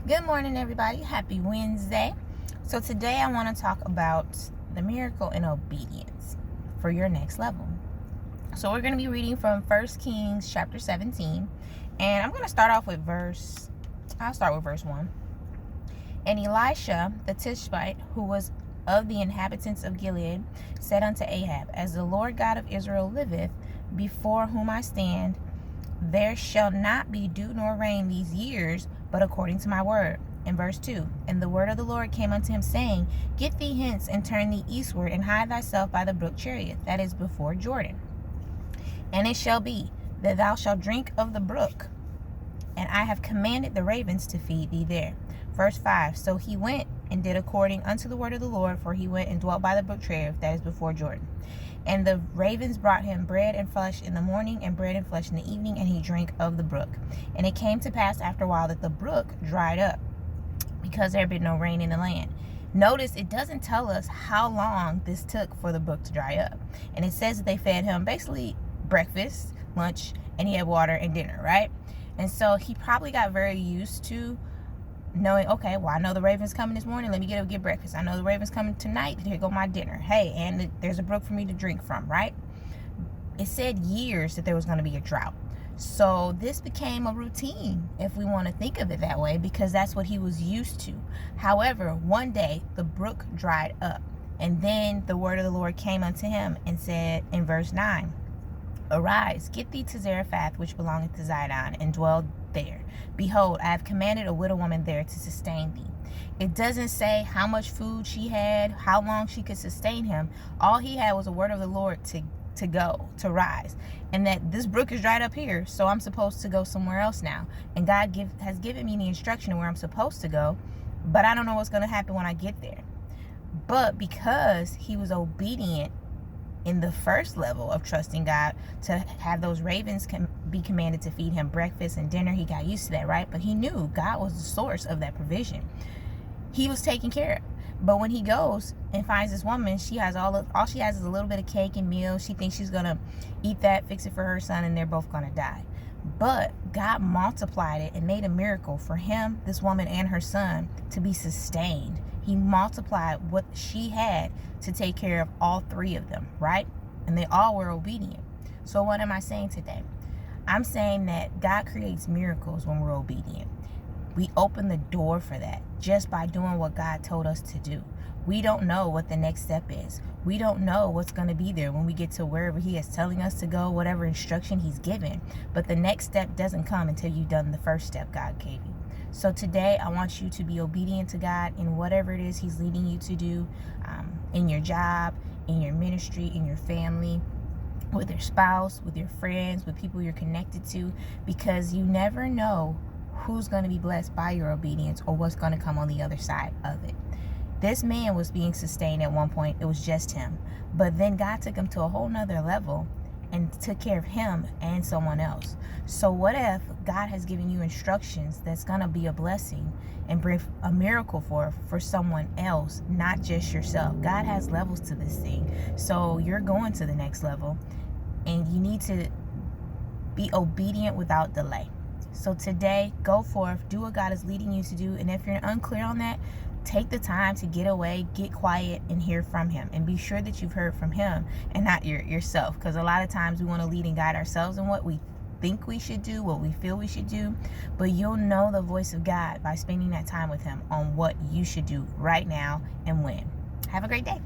Good morning, everybody. Happy Wednesday. So today I want to talk about the miracle in obedience for your next level. So we're going to be reading from 1 Kings chapter 17. And I'm going to start off with verse 1. And Elisha the Tishbite, who was of the inhabitants of Gilead, said unto Ahab, As the Lord God of Israel liveth, before whom I stand, there shall not be dew nor rain these years, but according to my word. In verse 2, And the word of the Lord came unto him, saying, Get thee hence, and turn thee eastward, and hide thyself by the brook Cherith, that is before Jordan. And it shall be, that thou shalt drink of the brook, and I have commanded the ravens to feed thee there. Verse 5, So he went and did according unto the word of the Lord, for he went and dwelt by the brook Cherith, that is before Jordan. And the ravens brought him bread and flesh in the morning, and bread and flesh in the evening, and he drank of the brook. And it came to pass after a while that the brook dried up, because there had been no rain in the land. Notice it doesn't tell us how long this took for the brook to dry up. And it says that they fed him basically breakfast, lunch, and he had water and dinner, right? And so he probably got very used to knowing, okay, well, I know the raven's coming this morning. Let me get breakfast. I know the raven's coming tonight. Here go my dinner. Hey, and there's a brook for me to drink from, right? It said years that there was going to be a drought. So this became a routine, if we want to think of it that way, because that's what he was used to. However, one day the brook dried up, and then the word of the Lord came unto him and said in verse 9, Arise, get thee to Zarephath, which belongeth to Zidon, and dwell there. Behold, I have commanded a widow woman there to sustain thee. It doesn't say how much food she had, how long she could sustain him. All he had was a word of the Lord to go, to rise. And that this brook is dried up here, so I'm supposed to go somewhere else now. And God has given me the instruction of where I'm supposed to go, but I don't know what's going to happen when I get there. But because he was obedient in the first level of trusting God, to have those ravens be commanded to feed him breakfast and dinner, he got used to that, right? But he knew God was the source of that provision. He was taken care of. But when he goes and finds this woman, she has all she has is a little bit of cake and meal. She thinks she's gonna eat that, fix it for her son, and they're both gonna die. But God multiplied it and made a miracle for him, this woman, and her son to be sustained. He multiplied what she had to take care of all three of them, right? And they all were obedient. So what am I saying today? I'm saying that God creates miracles when we're obedient. We open the door for that just by doing what God told us to do. We don't know what the next step is. We don't know what's going to be there when we get to wherever he is telling us to go, whatever instruction he's given. But the next step doesn't come until you've done the first step God gave you. So today, I want you to be obedient to God in whatever it is he's leading you to do, in your job, in your ministry, in your family, with your spouse, with your friends, with people you're connected to, because you never know who's going to be blessed by your obedience or what's going to come on the other side of it. This man was being sustained at one point. It was just him. But then God took him to a whole nother level and took care of him and someone else. So what if God has given you instructions that's going to be a blessing and bring a miracle for someone else, not just yourself? God has levels to this thing. So you're going to the next level, and you need to be obedient without delay. So today, go forth, do what God is leading you to do. And if you're unclear on that, take the time to get away, get quiet, and hear from him. And be sure that you've heard from him and not yourself. Because a lot of times we want to lead and guide ourselves in what we think we should do, what we feel we should do. But you'll know the voice of God by spending that time with him on what you should do right now and when. Have a great day.